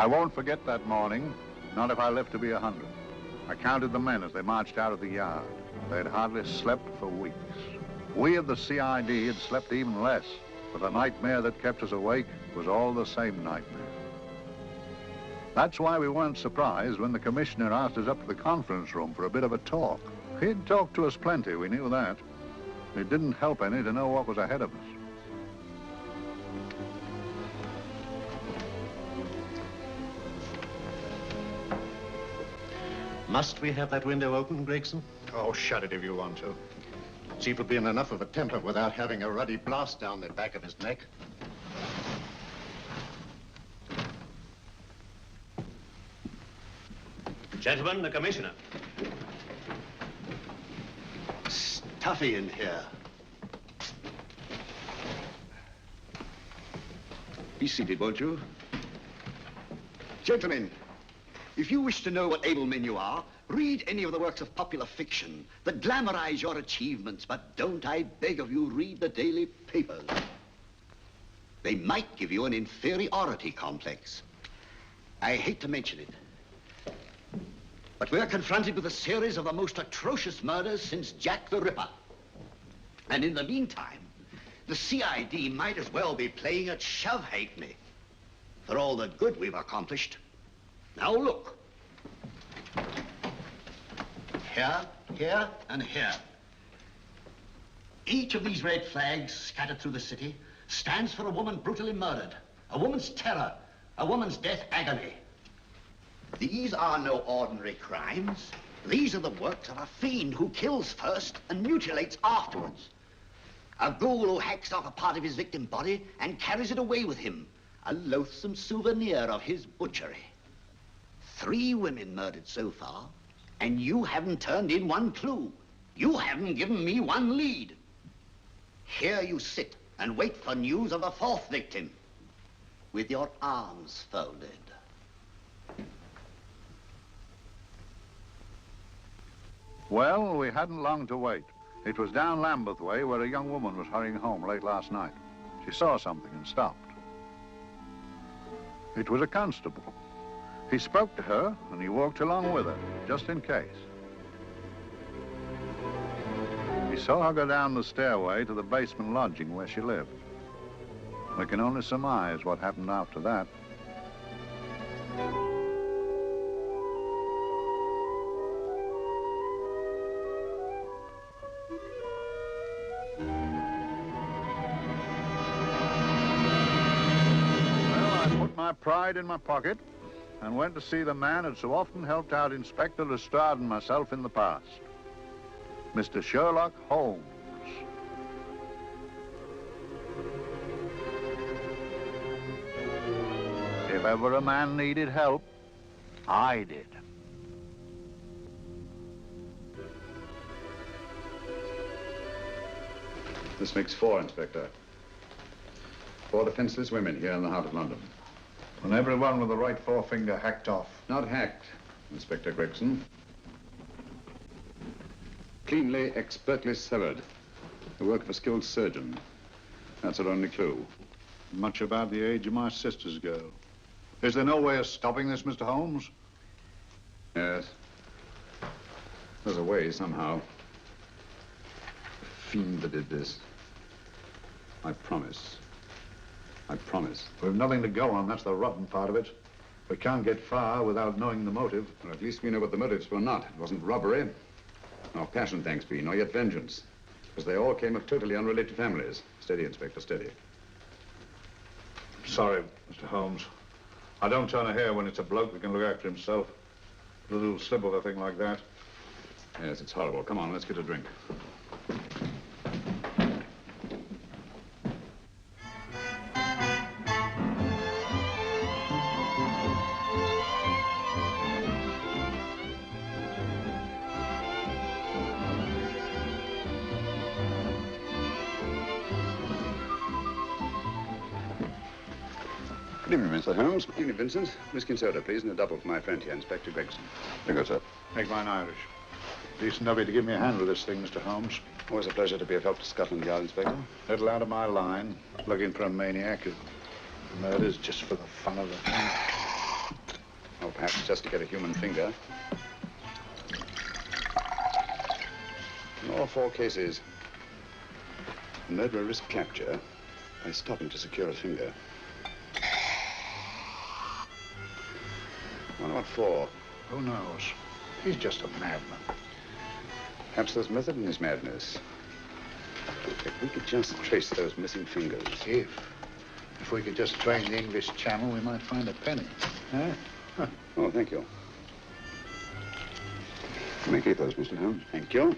I won't forget that morning, not if I live to be 100. I counted the men as they marched out of the yard. They had hardly slept for weeks. We of the CID had slept even less, but the nightmare that kept us awake was all the same nightmare. That's why we weren't surprised when the commissioner asked us up to the conference room for a bit of a talk. He'd talked to us plenty, we knew that. It didn't help any to know what was ahead of us. Must we have that window open, Gregson? Oh, shut it if you want to. Chief will be in enough of a temper without having a ruddy blast down the back of his neck. Gentlemen, the commissioner. Stuffy in here. Be seated, won't you? Gentlemen, if you wish to know what able men you are, read any of the works of popular fiction that glamorize your achievements, but don't, I beg of you, read the daily papers. They might give you an inferiority complex. I hate to mention it, but we're confronted with a series of the most atrocious murders since Jack the Ripper. And in the meantime, the CID might as well be playing at shove halfpenny for all the good we've accomplished. Now look. Here, here, and here. Each of these red flags scattered through the city stands for a woman brutally murdered, a woman's terror, a woman's death agony. These are no ordinary crimes. These are the works of a fiend who kills first and mutilates afterwards. A ghoul who hacks off a part of his victim body and carries it away with him, a loathsome souvenir of his butchery. 3 women murdered so far, and you haven't turned in one clue. You haven't given me one lead. Here you sit and wait for news of the 4th victim, with your arms folded. Well, we hadn't long to wait. It was down Lambeth Way where a young woman was hurrying home late last night. She saw something and stopped. It was a constable. He spoke to her and he walked along with her, just in case. He saw her go down the stairway to the basement lodging where she lived. We can only surmise what happened after that. My pride in my pocket and went to see the man who'd so often helped out Inspector Lestrade and myself in the past, Mr. Sherlock Holmes. If ever a man needed help, I did. This makes 4, Inspector. 4 defenseless women here in the heart of London. And everyone with the right forefinger hacked off. Not hacked, Inspector Gregson. Cleanly, expertly severed. The work of a skilled surgeon. That's our only clue. Much about the age of my sister's girl. Is there no way of stopping this, Mr. Holmes? Yes. There's a way, somehow. The fiend that did this. I promise. I promise. We've nothing to go on. That's the rotten part of it. We can't get far without knowing the motive. Well, at least we know what the motives were not. It wasn't robbery, nor passion, thanks be, nor yet vengeance. Because they all came of totally unrelated families. Steady, Inspector, steady. Sorry, Mr. Holmes. I don't turn a hair when it's a bloke that can look after himself. A little slip of a thing like that. Yes, it's horrible. Come on, let's get a drink. Good evening, Mr. Holmes. Good evening, Vincent. Whiskey and soda, please, and a double for my friend here, Inspector Gregson. Very good, sir. Make mine Irish. Decent of you to give me a hand with this thing, Mr. Holmes. Always a pleasure to be of help to Scotland Yard, Inspector. Little out of my line, looking for a maniac who murders just for the fun of it. Perhaps just to get a human finger. In all 4 cases, the murderer risked capture by stopping to secure a finger. Wonder what for? Who knows? He's just a madman. Perhaps there's method in his madness. If we could just trace those missing fingers. If we could just train the English Channel, we might find a penny. Huh? Oh, thank you. You may keep those, Mr. Holmes. Thank you.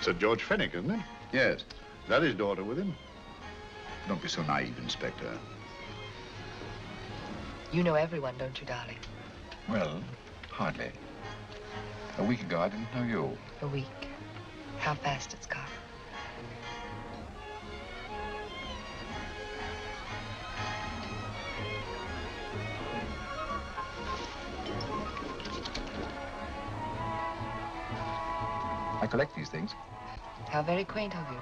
Sir George Fenwick, isn't it? Yes. Is that his daughter with him? Don't be so naive, Inspector. You know everyone, don't you, darling? Well, hardly. A week ago, I didn't know you. A week. How fast it's gone. I collect these things. How very quaint of you.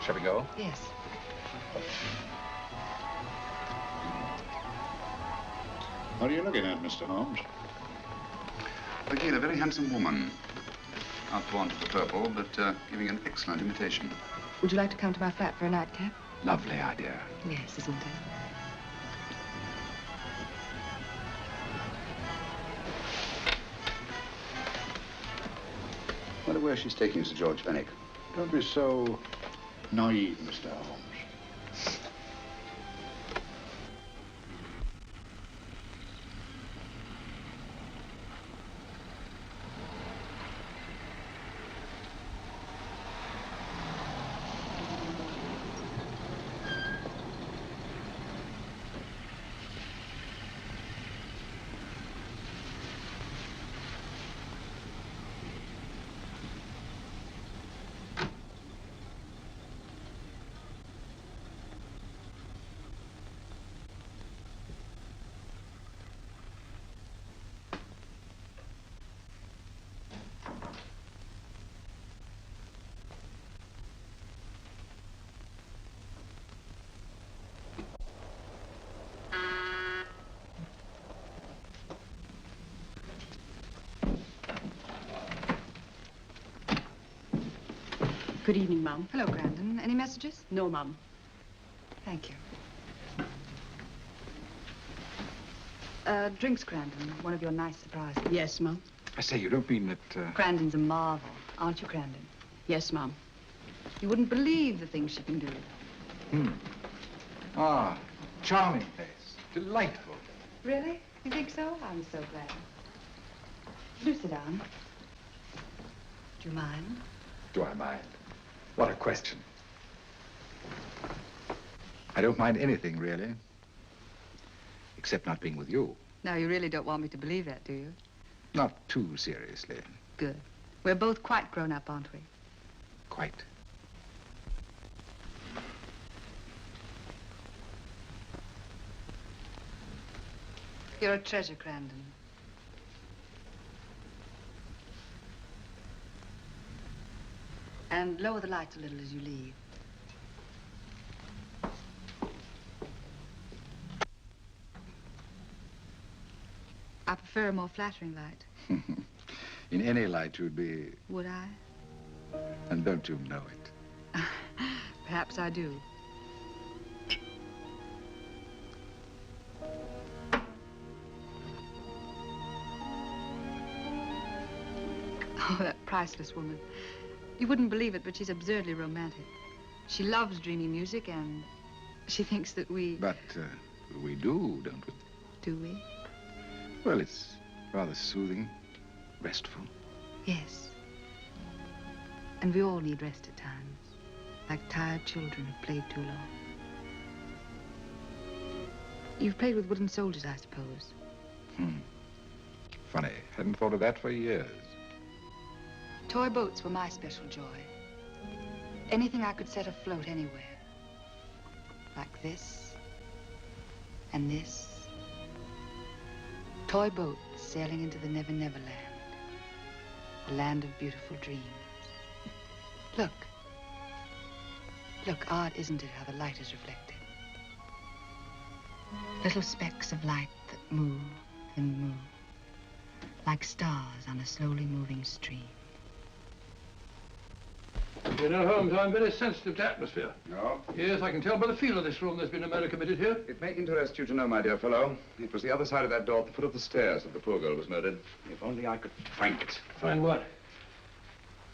Shall we go? Yes. What are you looking at, Mr. Holmes? Again, a very handsome woman. Not fond of the purple, but giving an excellent imitation. Would you like to come to my flat for a nightcap? Lovely idea. Yes, isn't it? Wonder where she's taking Sir George Fenwick. Don't be so naive, Mr. Holmes. Good evening, Mum. Hello, Grandon. Any messages? No, Mum. Thank you. Drinks, Grandon. One of your nice surprises. Yes, Mum. I say, you don't mean that, Grandon's a marvel, aren't you, Grandon? Yes, Mum. You wouldn't believe the things she can do. Ah, charming place. Delightful. Really? You think so? I'm so glad. Do sit down. Do you mind? Do I mind? What a question. I don't mind anything, really. Except not being with you. Now, you really don't want me to believe that, do you? Not too seriously. Good. We're both quite grown up, aren't we? Quite. You're a treasure, Grandon. And lower the lights a little as you leave. I prefer a more flattering light. In any light, you'd be... Would I? And don't you know it? Perhaps I do. Oh, that priceless woman. You wouldn't believe it, but she's absurdly romantic. She loves dreamy music, and she thinks that we... But we do, don't we? Do we? Well, it's rather soothing, restful. Yes. And we all need rest at times, like tired children who've played too long. You've played with wooden soldiers, I suppose. Funny. Hadn't thought of that for years. Toy boats were my special joy. Anything I could set afloat anywhere. Like this, and this. Toy boats sailing into the Never Never Land. A land of beautiful dreams. Look. Look, odd, isn't it, how the light is reflected? Little specks of light that move and move, like stars on a slowly moving stream. You know, Holmes, I'm very sensitive to atmosphere. No? Yes, I can tell by the feel of this room there's been a murder committed here. It may interest you to know, my dear fellow, it was the other side of that door at the foot of the stairs that the poor girl was murdered. If only I could find it. Find what?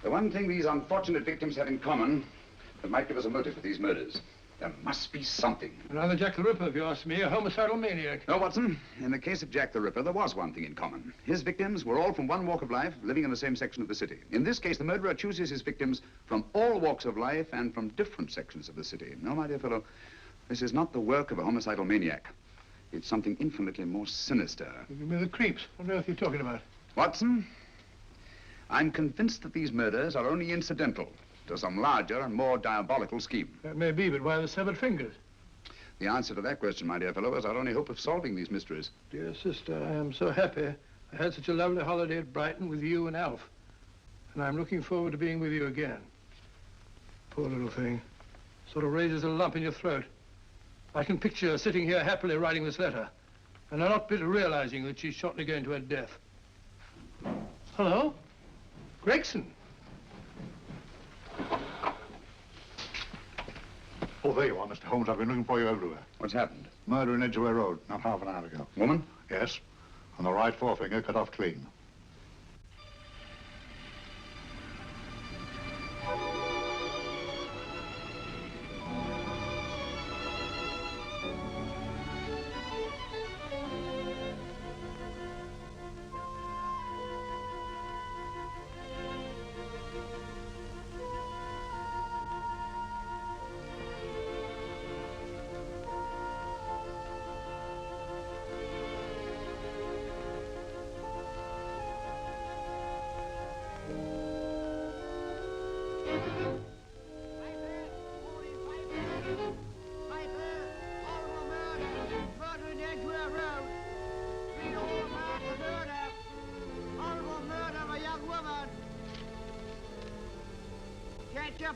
The one thing these unfortunate victims have in common that might give us a motive for these murders. There must be something. Another Jack the Ripper, if you ask me, a homicidal maniac. No, Watson. In the case of Jack the Ripper, there was one thing in common. His victims were all from one walk of life, living in the same section of the city. In this case, the murderer chooses his victims from all walks of life and from different sections of the city. No, my dear fellow, this is not the work of a homicidal maniac. It's something infinitely more sinister. You give me the creeps. What on earth are you talking about? Watson, I'm convinced that these murders are only incidental to some larger and more diabolical scheme. That may be, but why the severed fingers? The answer to that question, my dear fellow, is our only hope of solving these mysteries. Dear sister, I am so happy. I had such a lovely holiday at Brighton with you and Alf. And I'm looking forward to being with you again. Poor little thing. Sort of raises a lump in your throat. I can picture her sitting here happily writing this letter. And I'm not bit realizing that she's shortly going to her death. Hello? Gregson. Oh, there you are, Mr. Holmes. I've been looking for you everywhere. What's happened? Murder in Edgware Road, not half an hour ago. Woman? Yes. And the right forefinger cut off clean.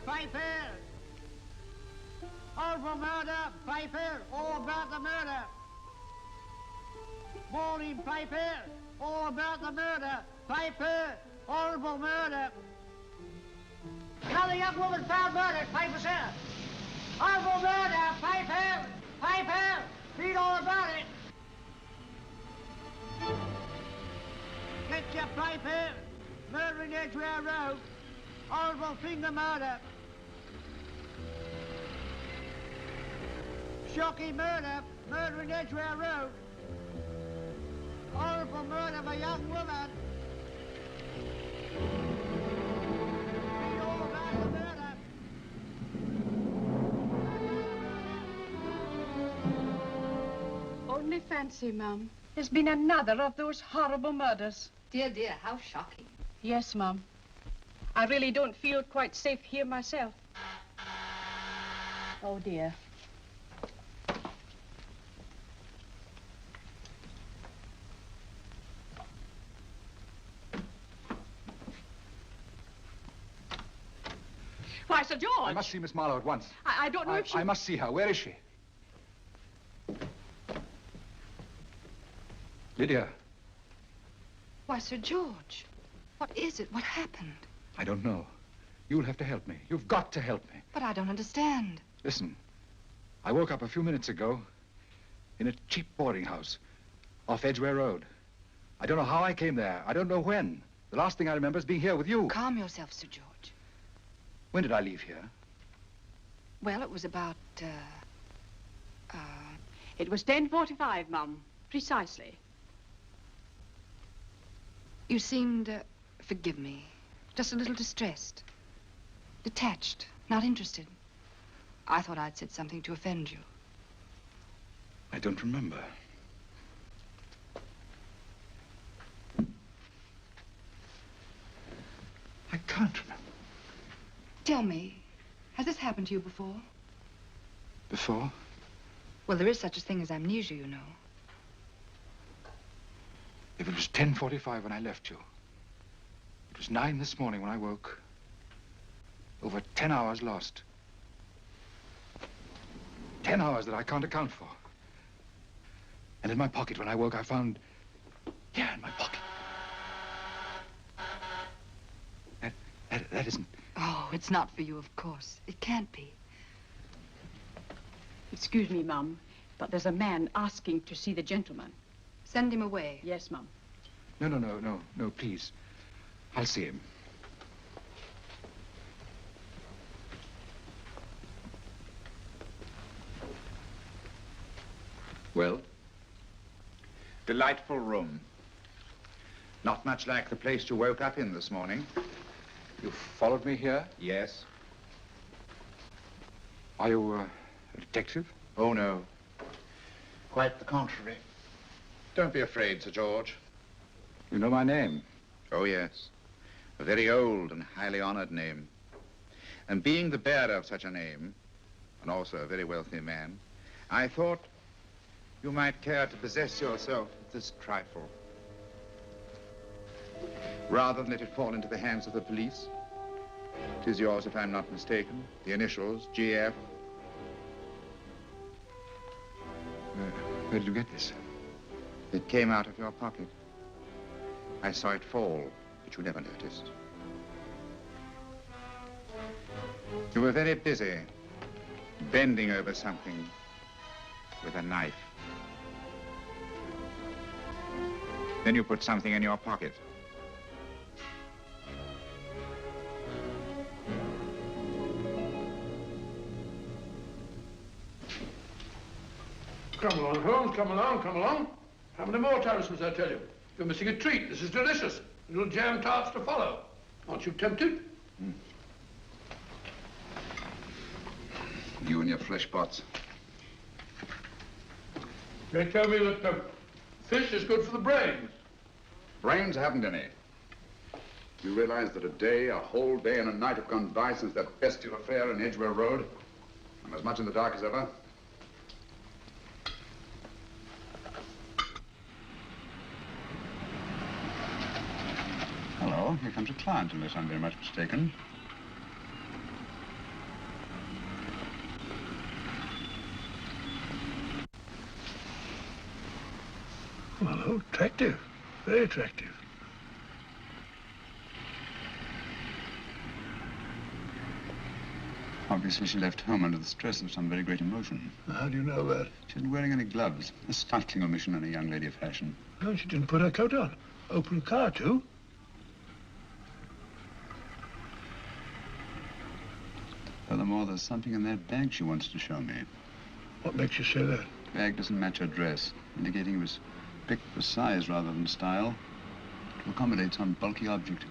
Piper! Horrible murder, Piper! All about the murder! Morning, Piper! All about the murder! Piper! Horrible murder! Another young woman found murdered, Piper, sir! Horrible murder, Piper! Piper! Read all about it! Get your Piper! Murder in Edgware Road! Horrible finger murder! Shocking murder! Murder in Edgware Road! Horrible murder of a young woman! Read all about the murder! Only fancy, Mum. There's been another of those horrible murders. Dear, dear, how shocking. Yes, Mum. I really don't feel quite safe here myself. Oh, dear. Why, Sir George! I must see Miss Marlowe at once. I don't know if she... I must see her. Where is she? Lydia. Why, Sir George, what is it? What happened? I don't know. You'll have to help me. You've got to help me. But I don't understand. Listen, I woke up a few minutes ago in a cheap boarding house off Edgware Road. I don't know how I came there. I don't know when. The last thing I remember is being here with you. Calm yourself, Sir George. When did I leave here? Well, it was about, It was 10:45, Mum. Precisely. You seemed, forgive me, just a little distressed. Detached, not interested. I thought I'd said something to offend you. I don't remember. I can't remember. Tell me, has this happened to you before? Before? Well, there is such a thing as amnesia, you know. If it was 10:45 when I left you, it was 9 this morning when I woke. Over 10 hours lost. 10 hours that I can't account for. And in my pocket, when I woke, I found... Yeah, in my pocket. That isn't... Oh, it's not for you, of course. It can't be. Excuse me, Mum, but there's a man asking to see the gentleman. Send him away. Yes, Mum. No, please. I'll see him. Well? Delightful room. Not much like the place you woke up in this morning. You followed me here? Yes. Are you a detective? Oh, no. Quite the contrary. Don't be afraid, Sir George. You know my name? Oh, yes. A very old and highly honored name. And being the bearer of such a name, and also a very wealthy man, I thought you might care to possess yourself of this trifle. Rather than let it fall into the hands of the police. It is yours, if I'm not mistaken. The initials, GF. Where did you get this? It came out of your pocket. I saw it fall, but you never noticed. You were very busy, bending over something with a knife. Then you put something in your pocket. Come along, Holmes, come along, come along. How many more times must I tell you? You're missing a treat. This is delicious. Little jam tarts to follow. Aren't you tempted? You and your flesh pots. They tell me that fish is good for the brains. Brains haven't any. You realize that a whole day and a night have gone by since that bestial affair in Edgware Road? I'm as much in the dark as ever. Hello, here comes a client, unless I'm very much mistaken. Well, attractive. Very attractive. Obviously, she left home under the stress of some very great emotion. How do you know that? She isn't wearing any gloves. A startling omission in a young lady of fashion. Oh, she didn't put her coat on. Open car, too. Furthermore, there's something in that bag she wants to show me. What makes you say that? The bag doesn't match her dress, indicating it was picked for size rather than style, to accommodate some bulky object.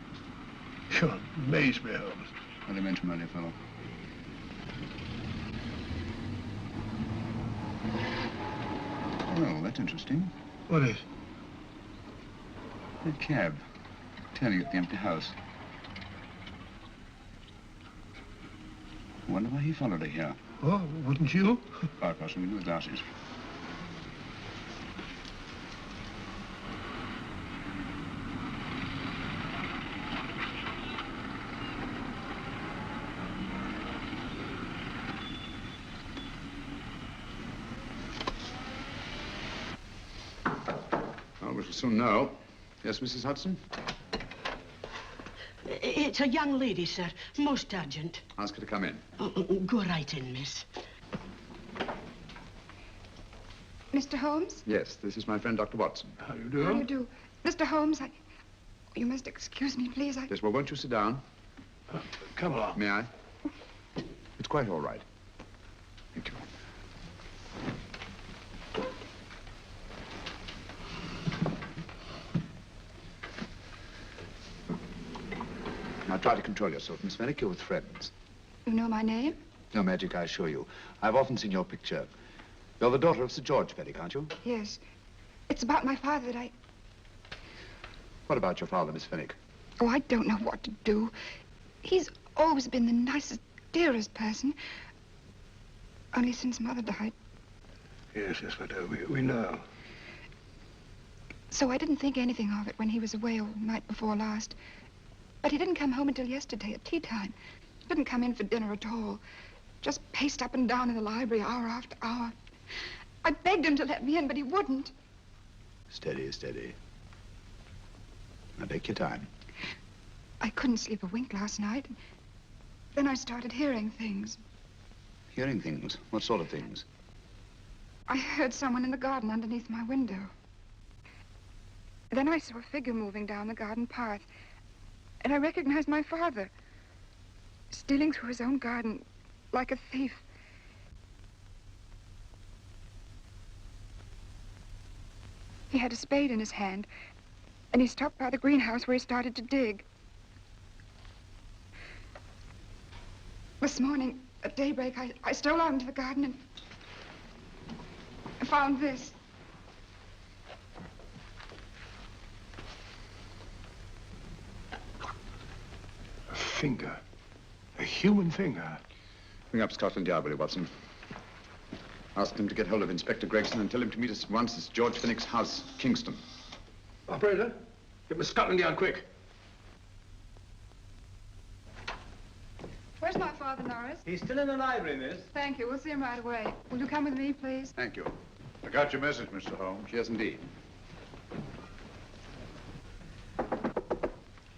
You amaze me, Holmes. What I meant, my dear fellow. Well, that's interesting. What is? That cab, turning at the empty house. I wonder why he followed her here. Oh, wouldn't you? Quite possibly with glasses. Well, we shall soon know. Yes, Mrs. Hudson? It's a young lady, sir. Most urgent. Ask her to come in. Go right in, miss. Mr. Holmes? Yes, this is my friend, Dr. Watson. How do you do? How do you do? Mr. Holmes, you must excuse me, please. Yes, well, won't you sit down? Come along. May I? It's quite all right. Thank you. Now, try to control yourself, Miss Merrick. You're with friends. You know my name? No magic, I assure you. I've often seen your picture. You're the daughter of Sir George Merrick, aren't you? Yes. It's about my father that I... What about your father, Miss Fenwick? Oh, I don't know what to do. He's always been the nicest, dearest person. Only since Mother died. Yes, we do. We know. So I didn't think anything of it when he was away all night before last. But he didn't come home until yesterday at tea time. Didn't come in for dinner at all. Just paced up and down in the library hour after hour. I begged him to let me in, but he wouldn't. Steady, steady. Now take your time. I couldn't sleep a wink last night. Then I started hearing things. Hearing things? What sort of things? I heard someone in the garden underneath my window. Then I saw a figure moving down the garden path. And I recognized my father, stealing through his own garden like a thief. He had a spade in his hand, and he stopped by the greenhouse where he started to dig. This morning, at daybreak, I stole out into the garden and I found this. A finger. A human finger. Bring up Scotland Yard, will you, Watson? Ask them to get hold of Inspector Gregson and tell him to meet us at once at George Finnick's house, Kingston. Operator, get me Scotland Yard quick. Where's my father, Norris? He's still in the library, miss. Thank you. We'll see him right away. Will you come with me, please? Thank you. I got your message, Mr. Holmes. Yes, indeed.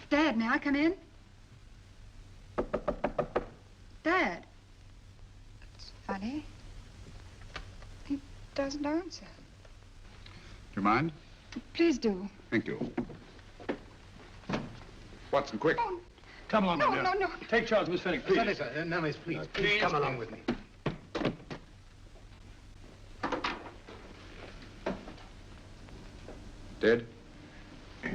Dad, may I come in? Dad. It's funny. He doesn't answer. Do you mind? Please do. Thank you. Watson, quick. Oh, Come along, no, my dear. no, no. Take charge, Miss Finnick, please. Sorry, sir. No, miss, please. Please come along with me. Dead? Yes.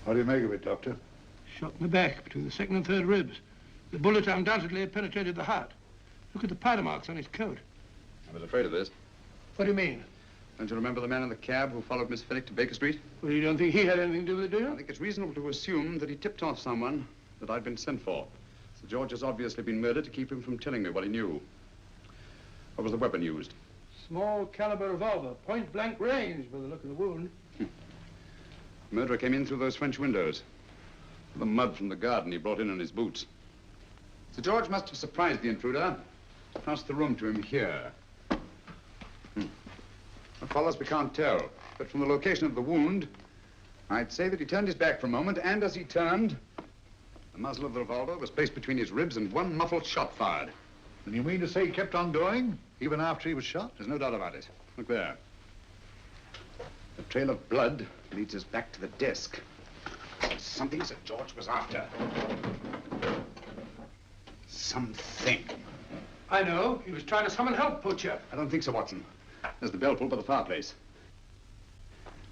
What do you make of it, Doctor? Shot in the back between the second and third ribs. The bullet undoubtedly had penetrated the heart. Look at the powder marks on his coat. I was afraid of this. What do you mean? Don't you remember the man in the cab who followed Miss Finnick to Baker Street? Well, you don't think he had anything to do with it, do I you? think it's reasonable to assume that he tipped off someone that I'd been sent for. Sir George has obviously been murdered to keep him from telling me what he knew. What was the weapon used? Small caliber revolver, point blank range by the look of the wound. The murderer came in through those French windows. The mud from the garden he brought in on his boots. Sir George must have surprised the intruder. Passed the room to him here. What follows, we can't tell. But from the location of the wound, I'd say that he turned his back for a moment, and as he turned, the muzzle of the revolver was placed between his ribs and one muffled shot fired. And you mean to say he kept on going, even after he was shot? There's no doubt about it. Look there. The trail of blood leads us back to the desk. Something Sir George was after. Something. I know. He was trying to summon help, Poacher. I don't think so, Watson. There's the bell pulled by the fireplace.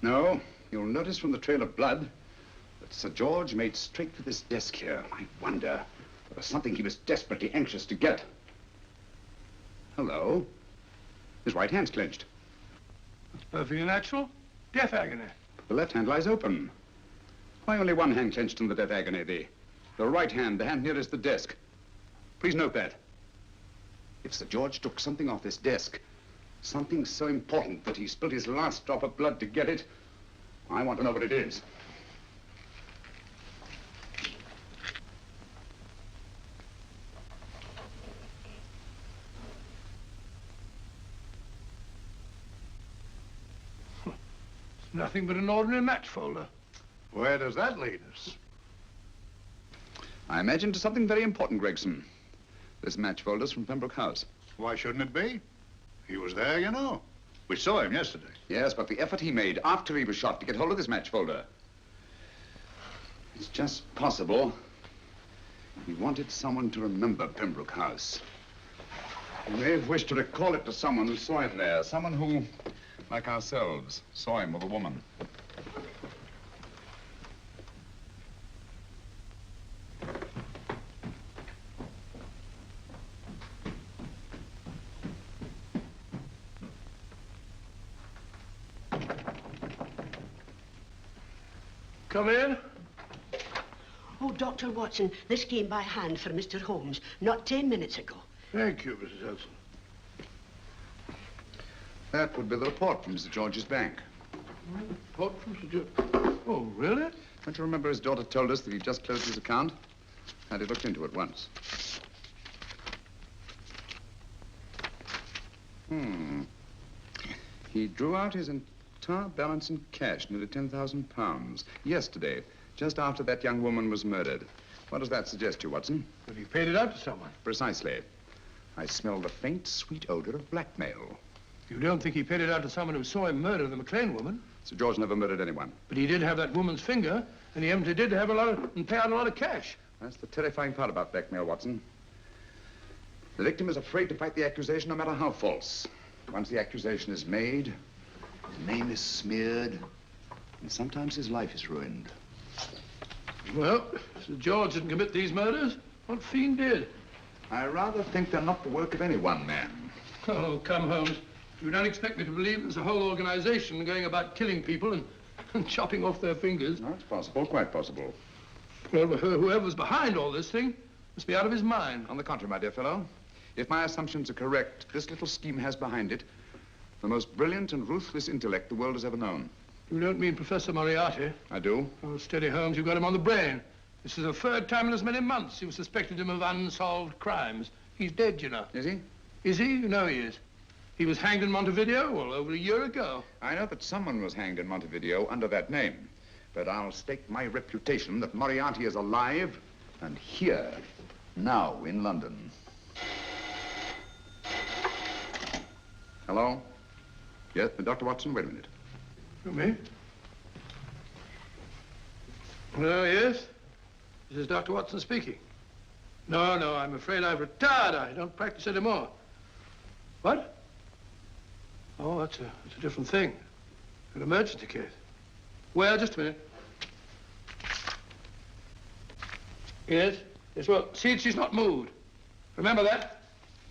No, you'll notice from the trail of blood that Sir George made straight for this desk here. I wonder, there was something he was desperately anxious to get. Hello. His right hand's clenched. That's perfectly natural. Death agony. The left hand lies open. Why only one hand clenched in the death agony? The right hand, the hand nearest the desk. Please note that. If Sir George took something off this desk, something so important that he spilled his last drop of blood to get it, I want to know what it is. It's nothing but an ordinary match folder. Where does that lead us? I imagine to something very important, Gregson. This match folder's from Pembroke House. Why shouldn't it be? He was there, you know. We saw him yesterday. Yes, but the effort he made after he was shot to get hold of this match folder. It's just possible he wanted someone to remember Pembroke House. He may have wished to recall it to someone who saw him there. Someone who, like ourselves, saw him with a woman. Come in. Oh, Dr. Watson, this came by hand for Mr. Holmes, not 10 minutes ago. Thank you, Mrs. Elson. That would be the report from Mr. George's bank. Report from Sir George. Oh, really? Don't you remember his daughter told us that he'd just closed his account? Had it looked into at once. He drew out his entire balance in cash, nearly £10,000, yesterday, just after that young woman was murdered. What does that suggest to you, Watson? But he paid it out to someone. Precisely. I smell the faint, sweet odor of blackmail. You don't think he paid it out to someone who saw him murder the McLean woman? Sir George never murdered anyone. But he did have that woman's finger, and he emptied did have and pay out a lot of cash. That's the terrifying part about blackmail, Watson. The victim is afraid to fight the accusation, no matter how false. Once the accusation is made, his name is smeared, and sometimes his life is ruined. Well, Sir George didn't commit these murders. What fiend did? I rather think they're not the work of any one man. Oh, come, Holmes. You don't expect me to believe there's a whole organization going about killing people and chopping off their fingers. No, it's possible, quite possible. Well, whoever's behind all this thing must be out of his mind. On the contrary, my dear fellow, if my assumptions are correct, this little scheme has behind it the most brilliant and ruthless intellect the world has ever known. You don't mean Professor Moriarty? I do. Oh, steady, Holmes. You've got him on the brain. This is the third time in as many months you've suspected him of unsolved crimes. He's dead, you know. Is he? Is he? You know he is. He was hanged in Montevideo, well, over a year ago. I know that someone was hanged in Montevideo under that name. But I'll stake my reputation that Moriarty is alive and here, now, in London. Hello? Yes, Dr. Watson, wait a minute. You me? Oh, yes? This is Dr. Watson speaking. No, I'm afraid I've retired. I don't practice anymore. What? Oh, that's a different thing. An emergency case. Well, just a minute. Yes? Yes, well, see, she's not moved. Remember that?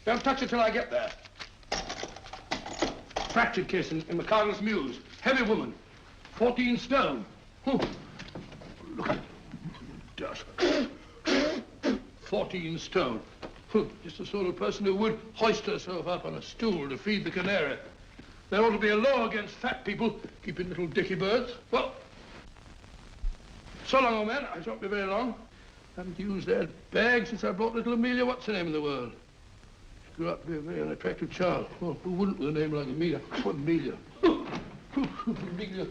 Don't touch her till I get there. Fractured case in McCardle's Mews. Heavy woman. 14 stone. Look at dust. 14 stone. Just the sort of person who would hoist herself up on a stool to feed the canary. There ought to be a law against fat people keeping little dicky birds. Well, so long, old man. I shan't be very long. Haven't used that bag since I brought little Amelia. What's her name in the world? She grew up to be a very unattractive child. Well, who wouldn't with a name like Amelia? Oh, Amelia. Amelia.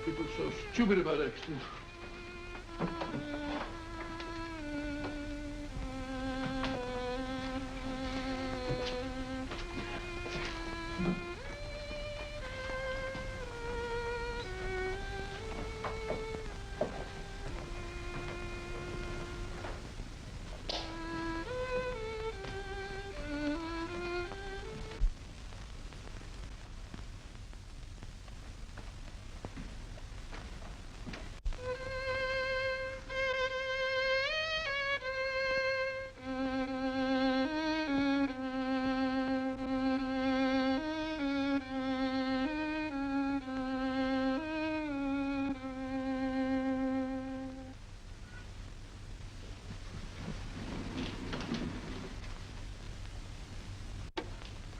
People so stupid about accidents.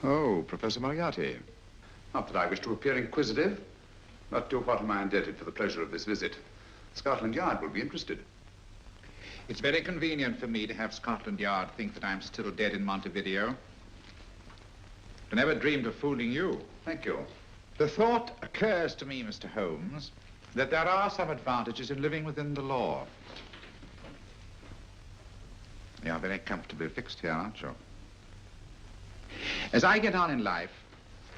Oh, Professor Moriarty. Not that I wish to appear inquisitive, but to what am I indebted for the pleasure of this visit? Scotland Yard will be interested. It's very convenient for me to have Scotland Yard think that I'm still dead in Montevideo. I never dreamed of fooling you. Thank you. The thought occurs to me, Mr. Holmes, that there are some advantages in living within the law. You're very comfortably fixed here, aren't you? As I get on in life,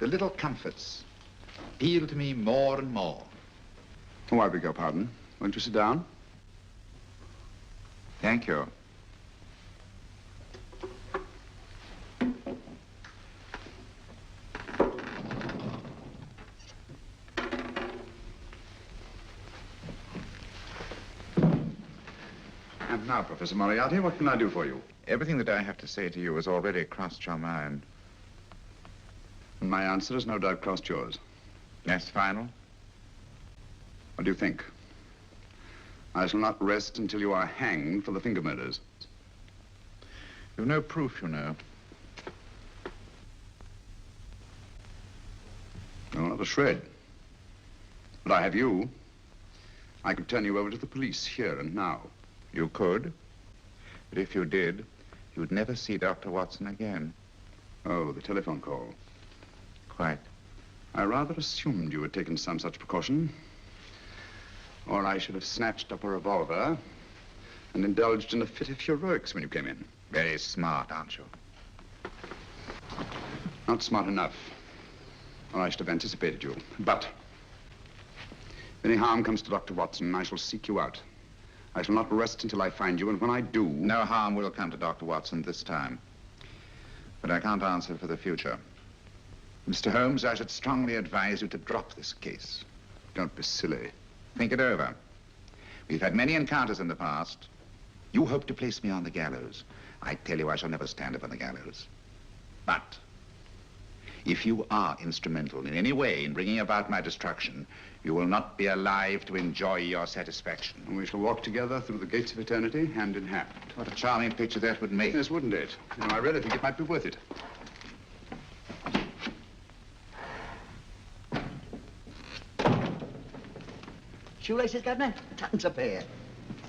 the little comforts appeal to me more and more. Oh, I beg your pardon. Won't you sit down? Thank you. And now, Professor Moriarty, what can I do for you? Everything that I have to say to you has already crossed your mind. And my answer has no doubt crossed yours. That's final? What do you think? I shall not rest until you are hanged for the finger murders. You've no proof, you know. No, not a shred. But I have you. I could turn you over to the police here and now. You could. But if you did, you'd never see Dr. Watson again. Oh, the telephone call. Quite. I rather assumed you had taken some such precaution. Or I should have snatched up a revolver and indulged in a fit of heroics when you came in. Very smart, aren't you? Not smart enough. Or I should have anticipated you. But if any harm comes to Dr. Watson, I shall seek you out. I shall not rest until I find you, and when I do... No harm will come to Dr. Watson this time. But I can't answer for the future. Mr. Holmes, I should strongly advise you to drop this case. Don't be silly. Think it over. We've had many encounters in the past. You hope to place me on the gallows. I tell you, I shall never stand upon the gallows. But if you are instrumental in any way in bringing about my destruction, you will not be alive to enjoy your satisfaction. And we shall walk together through the gates of eternity, hand in hand. What a charming picture that would make. Yes, wouldn't it? You know, I really think it might be worth it. Shoelaces, Governor? Tons a pair.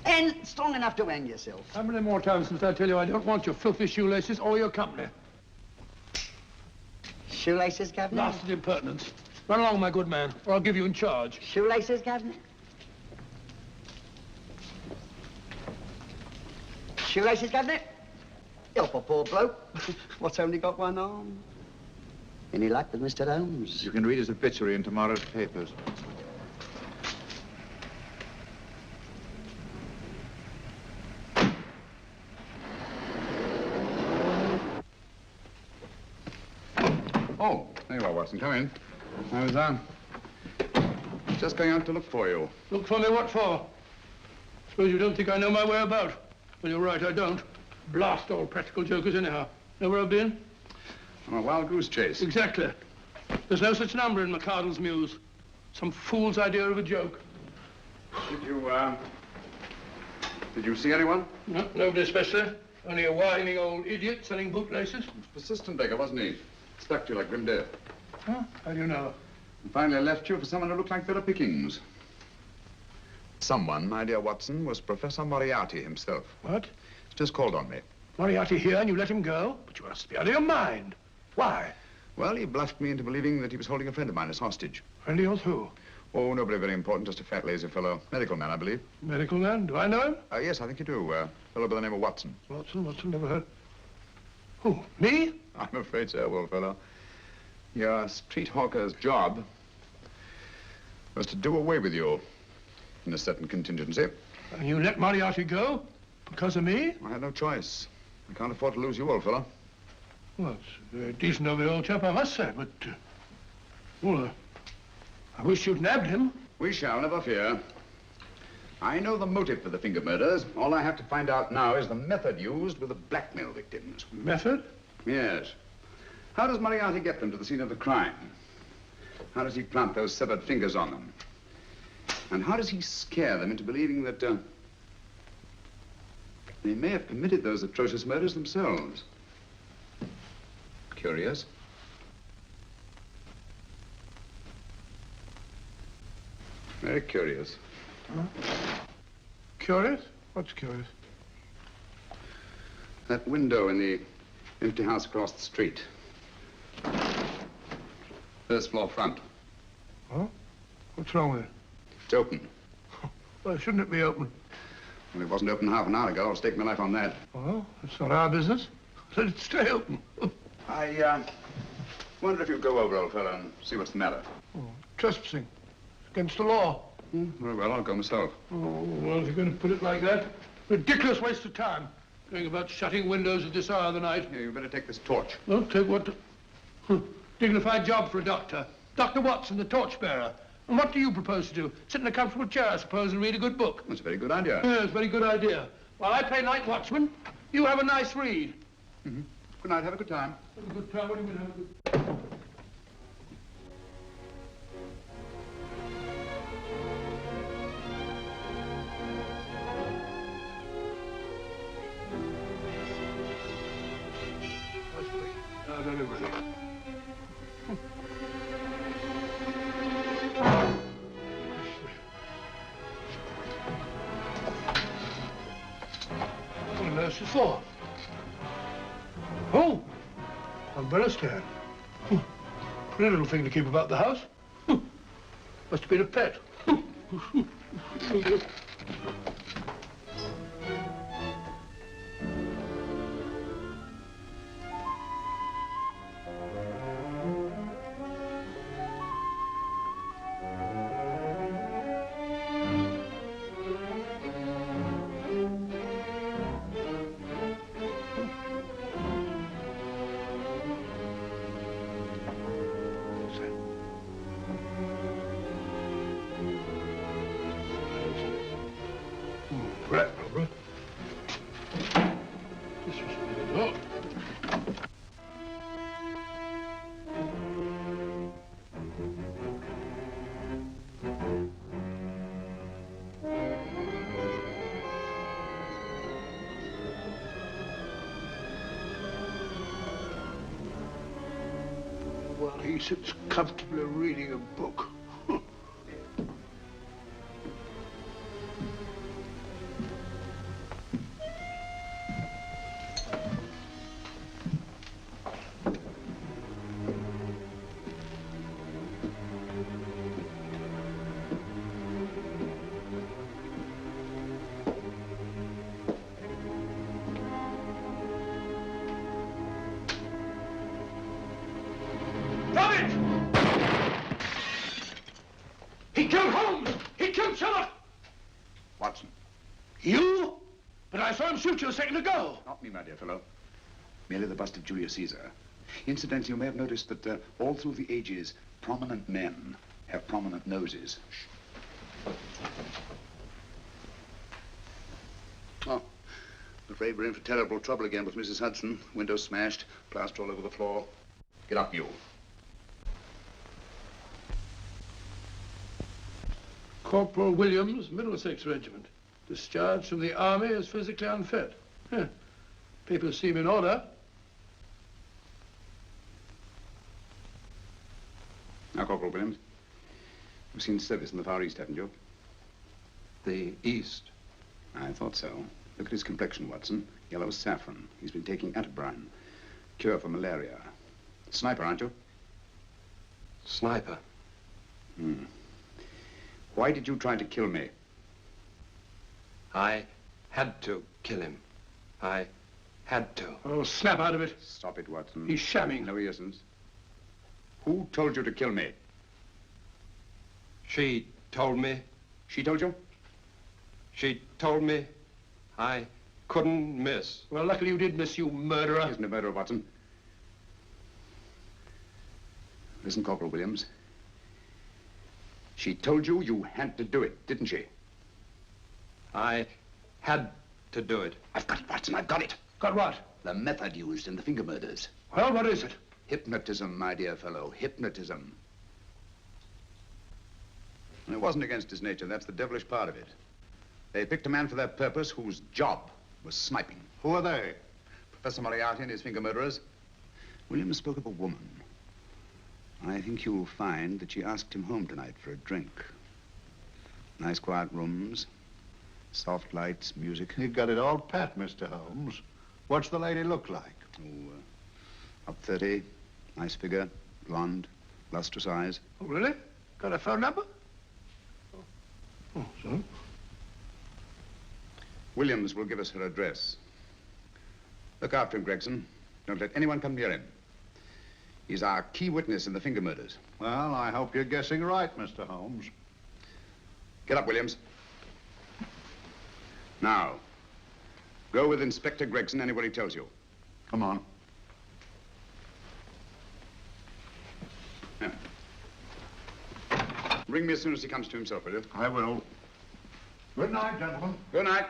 And strong enough to hang yourself. How many more times must I tell you I don't want your filthy shoelaces or your company? Shoelaces, Governor? Blasted impertinence. Run along, my good man, or I'll give you in charge. Shoelaces, Governor? Shoelaces, Governor? Help a poor bloke. What's only got one arm? Any luck with Mr. Holmes? You can read his obituary in tomorrow's papers. Oh, there you are, Watson. Come in. I was, just going out to look for you. Look for me what for? Suppose you don't think I know my way about. Well, you're right, I don't. Blast all practical jokers anyhow. Know where I've been? On a wild goose chase. Exactly. There's no such number in McCardle's Muse. Some fool's idea of a joke. Did you see anyone? No, nobody especially. Only a whining old idiot selling bootlaces. Persistent beggar, wasn't he? Stuck to you like grim death. Huh? How do you know? And finally left you for someone who looked like Philip Pickings. Someone, my dear Watson, was Professor Moriarty himself. What? He's just called on me. Moriarty here and you let him go? But you must be out of your mind. Why? Well, he bluffed me into believing that he was holding a friend of mine as hostage. Friend of yours who? Oh, nobody very important, just a fat, lazy fellow. Medical man, I believe. Medical man? Do I know him? Yes, I think you do. Fellow by the name of Watson. Watson, never heard. Who, me? I'm afraid so, old fellow. Your street hawker's job was to do away with you in a certain contingency. And you let Moriarty go? Because of me? I had no choice. I can't afford to lose you, old fellow. Well, it's very decent of the old chap, I must say, but... I wish you'd nabbed him. We shall, never fear. I know the motive for the finger murders. All I have to find out now is the method used with the blackmail victims. Method? Yes. How does Moriarty get them to the scene of the crime? How does he plant those severed fingers on them? And how does he scare them into believing that they may have committed those atrocious murders themselves? Curious. Very curious. Huh? Curious? What's curious? That window in the empty house across the street. First floor front. Huh? What's wrong with it? It's open. Why shouldn't it be open? Well, it wasn't open half an hour ago. I'll stake my life on that. Well, it's not our business. Let it stay open. I wonder if you'd go over, old fellow, and see what's the matter. Oh, trespassing. It's against the law. Very well, I'll go myself. Oh, well, if you're going to put it like that, ridiculous waste of time. Going about shutting windows at this hour of the night. Yeah, you better take this torch. Well, take what? Dignified job for a doctor. Dr. Watson, the torchbearer. And what do you propose to do? Sit in a comfortable chair, I suppose, and read a good book? That's a very good idea. Yes, very good idea. While I play night watchman, you have a nice read. Mm-hmm. Good night. Have a good time. Have a good time? What do you mean, have a good time? everything. What on earth is for? Oh, umbrella stand. Pretty little thing to keep about the house. Must have been a pet. Right, Barbara. This was the door. While he sits comfortably reading a book. He killed Holmes! He killed Sherlock! Watson. You? But I saw him shoot you a second ago. Not me, my dear fellow. Merely the bust of Julius Caesar. Incidentally, you may have noticed that all through the ages, prominent men have prominent noses. Oh, I'm afraid we're in for terrible trouble again with Mrs. Hudson. Windows smashed, plaster all over the floor. Get up, you. Corporal Williams, Middlesex Regiment. Discharged from the army as physically unfit. Papers seem in order. Now, Corporal Williams, you've seen service in the Far East, haven't you? The East? I thought so. Look at his complexion, Watson. Yellow as saffron. He's been taking Atabrine. Cure for malaria. Sniper, aren't you? Sniper? Why did you try to kill me? I had to kill him. I had to. Oh, snap out of it. Stop it, Watson. He's shamming. No, he isn't. Who told you to kill me? She told me. She told you? She told me I couldn't miss. Well, luckily you did miss, you murderer. He isn't a murderer, Watson. Listen, Corporal Williams. She told you you had to do it, didn't she? I had to do it. I've got it, Watson, I've got it. Got what? The method used in the finger murders. Well, what is it? Hypnotism, my dear fellow, hypnotism. And it wasn't against his nature, that's the devilish part of it. They picked a man for their purpose whose job was sniping. Who are they? Professor Moriarty and his finger murderers. Williams spoke of a woman. I think you'll find that she asked him home tonight for a drink. Nice quiet rooms, soft lights, music. You've got it all pat, Mr. Holmes. What's the lady look like? Oh, up 30, nice figure, blonde, lustrous eyes. Oh, really? Got a phone number? Oh, so? Williams will give us her address. Look after him, Gregson. Don't let anyone come near him. He's our key witness in the finger murders. Well, I hope you're guessing right, Mr. Holmes. Get up, Williams. Now, go with Inspector Gregson anywhere he tells you. Come on. Yeah. Ring me as soon as he comes to himself, will you? I will. Good night, gentlemen. Good night.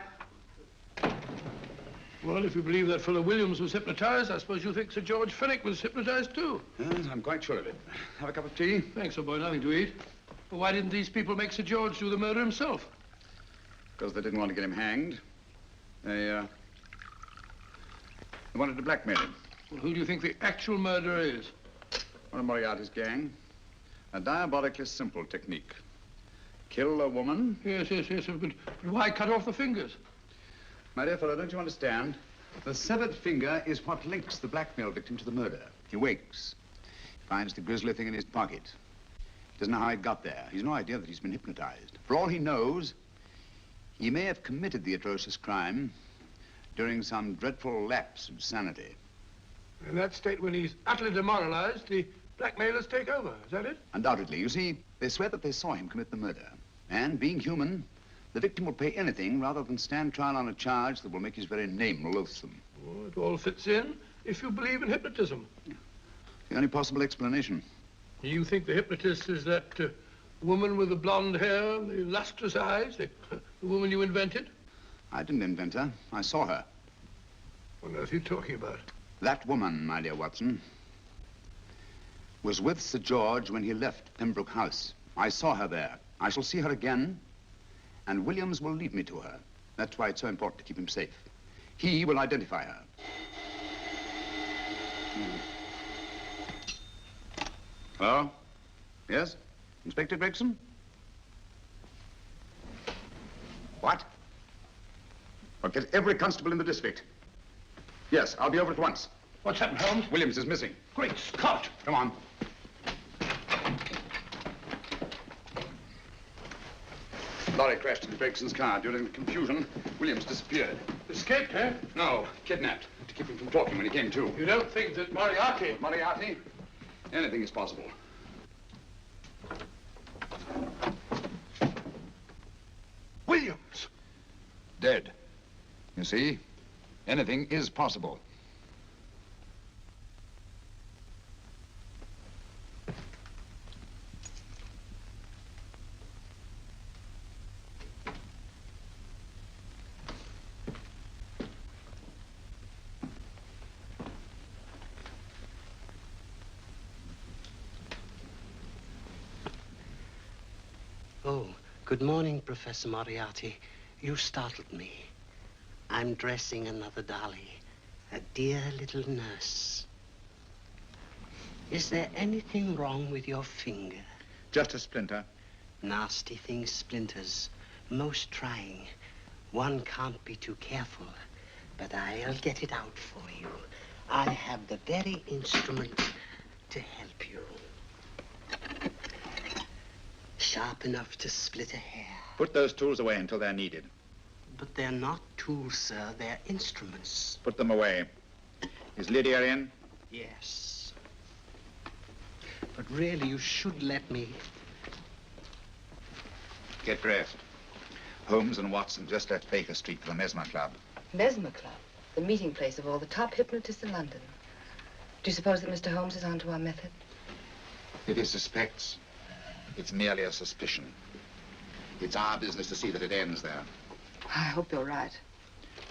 Well, if you believe that fellow Williams was hypnotized, I suppose you think Sir George Fenwick was hypnotized too. Yes, I'm quite sure of it. Have a cup of tea? Thanks, old boy. Nothing to eat. But why didn't these people make Sir George do the murder himself? Because they didn't want to get him hanged. They wanted to blackmail him. Well, who do you think the actual murderer is? One of Moriarty's gang. A diabolically simple technique. Kill a woman. Yes, but why cut off the fingers? My dear fellow, don't you understand? The severed finger is what links the blackmail victim to the murder. He wakes, finds the grisly thing in his pocket. He doesn't know how it got there. He's no idea that he's been hypnotized. For all he knows, he may have committed the atrocious crime during some dreadful lapse of sanity. In that state, when he's utterly demoralized, the blackmailers take over. Is that it? Undoubtedly. You see, they swear that they saw him commit the murder. And being human, the victim will pay anything rather than stand trial on a charge that will make his very name loathsome. Oh, it all fits in if you believe in hypnotism. Yeah. The only possible explanation. You think the hypnotist is that woman with the blonde hair and the lustrous eyes, the woman you invented? I didn't invent her. I saw her. What on earth are you talking about? That woman, my dear Watson, was with Sir George when he left Pembroke House. I saw her there. I shall see her again, and Williams will lead me to her. That's why it's so important to keep him safe. He will identify her. Hello? Yes? Inspector Gregson? What? I'll get every constable in the district. Yes, I'll be over at once. What's happened, Holmes? Williams is missing. Great Scott! Come on. Lorry crashed into Gregson's car. During the confusion, Williams disappeared. Escaped, eh? No, kidnapped. To keep him from talking when he came to. You don't think that Moriarty... Moriarty? Anything is possible. Williams! Dead. You see, anything is possible. Oh, good morning, Professor Moriarty. You startled me. I'm dressing another dolly, a dear little nurse. Is there anything wrong with your finger? Just a splinter. Nasty things, splinters. Most trying. One can't be too careful, but I'll get it out for you. I have the very instrument to help you. Sharp enough to split a hair. Put those tools away until they're needed. But they're not tools, sir. They're instruments. Put them away. Is Lydia in? Yes. But really, you should let me... Get dressed. Holmes and Watson just left Baker Street for the Mesmer Club. Mesmer Club? The meeting place of all the top hypnotists in London. Do you suppose that Mr. Holmes is onto our method? If he suspects, it's merely a suspicion. It's our business to see that it ends there. I hope you're right.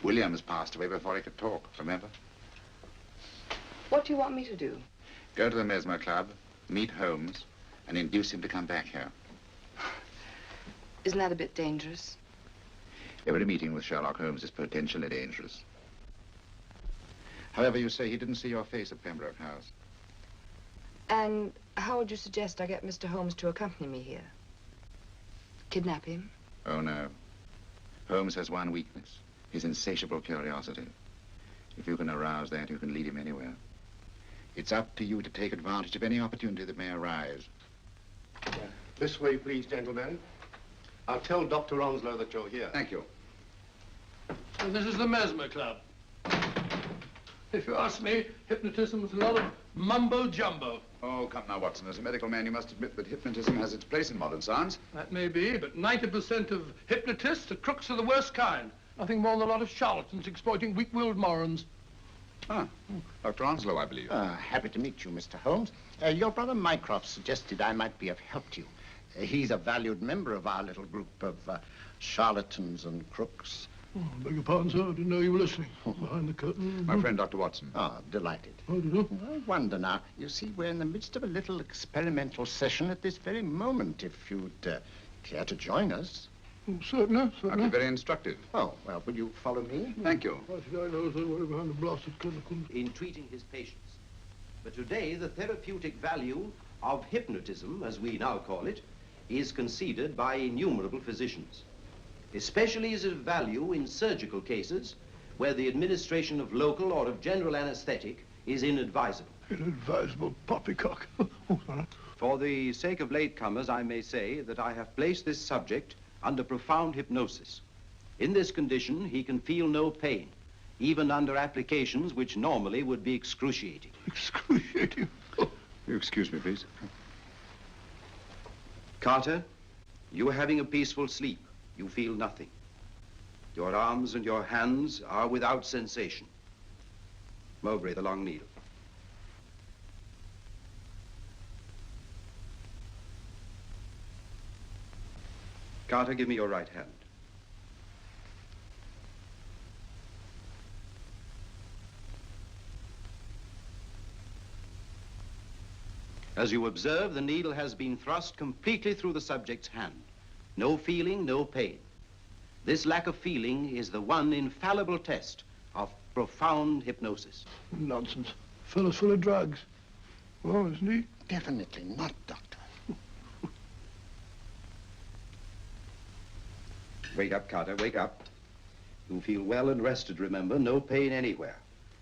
Williams passed away before he could talk, remember? What do you want me to do? Go to the Mesmer Club, meet Holmes, and induce him to come back here. Isn't that a bit dangerous? Every meeting with Sherlock Holmes is potentially dangerous. However, you say he didn't see your face at Pembroke House. And how would you suggest I get Mr. Holmes to accompany me here? Kidnap him? Oh, no. Holmes has one weakness, his insatiable curiosity. If you can arouse that, you can lead him anywhere. It's up to you to take advantage of any opportunity that may arise. This way, please, gentlemen. I'll tell Dr. Onslow that you're here. Thank you. So this is the Mesmer Club. If you ask me, hypnotism is a lot of mumbo-jumbo. Oh, come now, Watson. As a medical man, you must admit that hypnotism has its place in modern science. That may be, but 90% of hypnotists are crooks of the worst kind. Nothing more than a lot of charlatans exploiting weak-willed morons. Ah, Dr. Onslow, I believe. Happy to meet you, Mr. Holmes. Your brother Mycroft suggested I might be of help to you. He's a valued member of our little group of charlatans and crooks. Oh, beg your pardon, sir. I didn't know you were listening. Behind the curtain. My friend, Dr. Watson. Ah, delighted. Oh, did you? I wonder now. You see, we're in the midst of a little experimental session at this very moment. If you'd care to join us. Certainly, That'd certainly. be very instructive. Oh, well, will you follow me? Thank you. Why should I know somebody behind the blasted clinical? In treating his patients. But today, the therapeutic value of hypnotism, as we now call it, is conceded by innumerable physicians. Especially is it of value in surgical cases where the administration of local or of general anesthetic is inadvisable. Inadvisable poppycock. Oh, sorry. For the sake of latecomers, I may say that I have placed this subject under profound hypnosis. In this condition, he can feel no pain, even under applications which normally would be excruciating. Excruciating? Oh. You excuse me, please. Carter, you are having a peaceful sleep. You feel nothing. Your arms and your hands are without sensation. Mowbray, the long needle. Carter, give me your right hand. As you observe, the needle has been thrust completely through the subject's hand. No feeling, no pain. This lack of feeling is the one infallible test of profound hypnosis. Nonsense. Fellow's full of drugs. Well, isn't he? Definitely not, Doctor. Wake up, Carter, wake up. You feel well and rested, remember. No pain anywhere.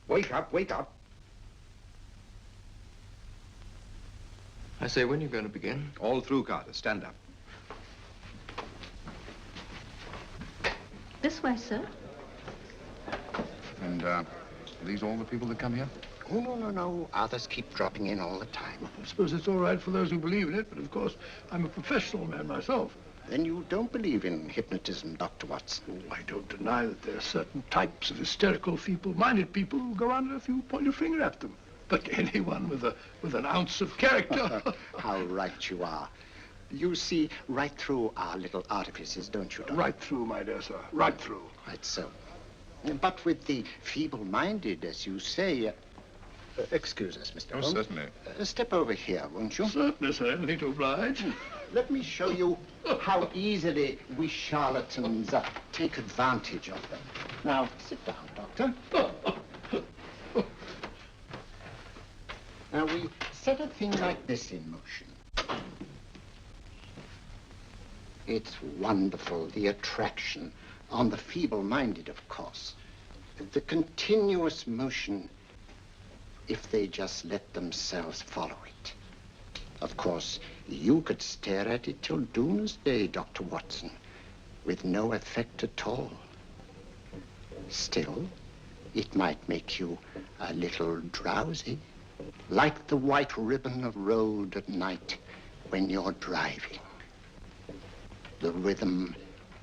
Wake up, wake up. I say, when are you going to begin? All through, Carter. Stand up. This way, sir. And, are these all the people that come here? Oh, no. Others keep dropping in all the time. I suppose it's all right for those who believe in it, but of course, I'm a professional man myself. Then you don't believe in hypnotism, Dr. Watson? I don't deny that there are certain types of hysterical, feeble-minded people who go on if you point your finger at them. But anyone with an ounce of character... How right you are. You see right through our little artifices, don't you, Doctor? Right through, my dear sir. Right through. Right so. But with the feeble-minded, as you say... excuse us, Mr. Holmes. Certainly. Step over here, won't you? Certainly, sir. Anything to oblige. Let me show you how easily we charlatans take advantage of them. Now, sit down, Doctor. Now, we set a thing like this in motion. It's wonderful, the attraction on the feeble-minded, of course. The continuous motion, if they just let themselves follow it. Of course, you could stare at it till doomsday, Dr. Watson, with no effect at all. Still, it might make you a little drowsy, like the white ribbon of road at night when you're driving. The rhythm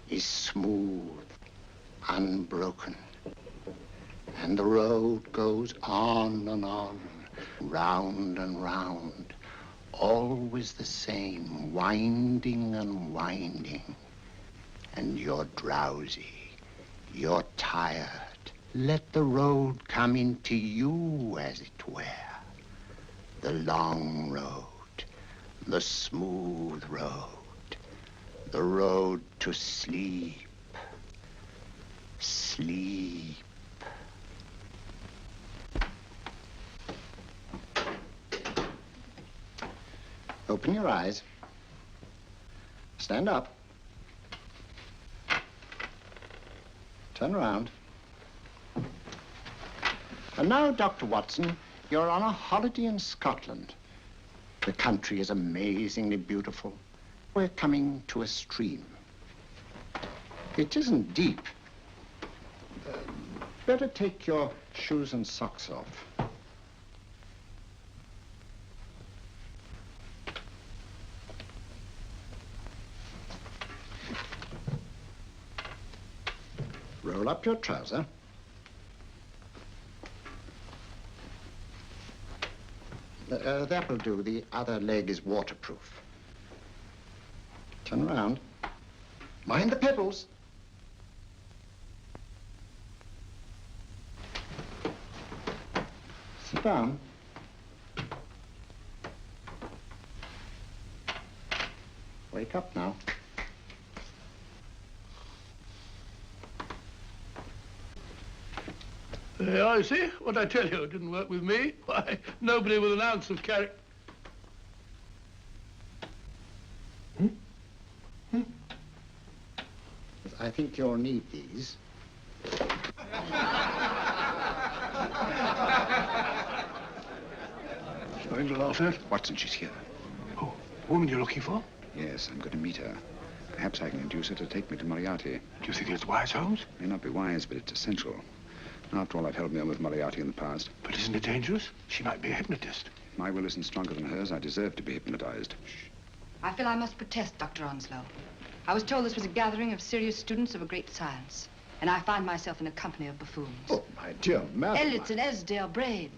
is smooth, unbroken, and the road goes on and on, round and round, always the same, winding and winding. And you're drowsy, you're tired. Let the road come into you, as it were. The long road, the smooth road, the road to sleep. Sleep. Open your eyes. Stand up. Turn around. And now, Dr. Watson, you're on a holiday in Scotland. The country is amazingly beautiful. We're coming to a stream. It isn't deep. Better take your shoes and socks off. Roll up your trouser. That will do. The other leg is waterproof. Turn around. Mind the pedals. Sit down. Wake up now. There, I see. What I tell you, it didn't work with me. Why, nobody with an ounce of character. I think you'll need these. Something to laugh at? Watson, she's here. Oh, the woman you're looking for? Yes, I'm going to meet her. Perhaps I can induce her to take me to Moriarty. Do you think it's wise, Holmes? May not be wise, but it's essential. After all, I've held me on with Moriarty in the past. But isn't it dangerous? She might be a hypnotist. If my will isn't stronger than hers, I deserve to be hypnotized. I feel I must protest, Dr. Onslow. I was told this was a gathering of serious students of a great science, and I find myself in a company of buffoons. Oh, my dear madam. Elliott's and Esdale Braid.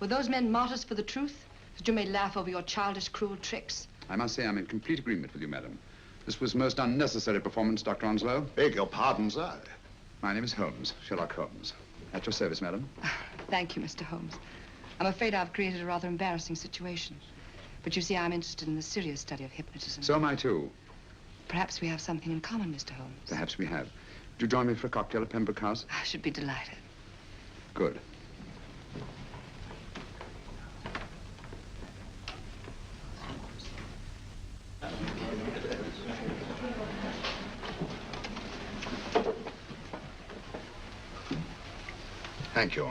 Were those men martyrs for the truth? That you may laugh over your childish, cruel tricks? I must say I'm in complete agreement with you, madam. This was most unnecessary performance, Dr. Onslow. Beg your pardon, sir. My name is Holmes, Sherlock Holmes. At your service, madam. Thank you, Mr. Holmes. I'm afraid I've created a rather embarrassing situation. But you see, I'm interested in the serious study of hypnotism. So am I, too. Perhaps we have something in common, Mr. Holmes. Perhaps we have. Would you join me for a cocktail at Pembroke House? I should be delighted. Good. Thank you.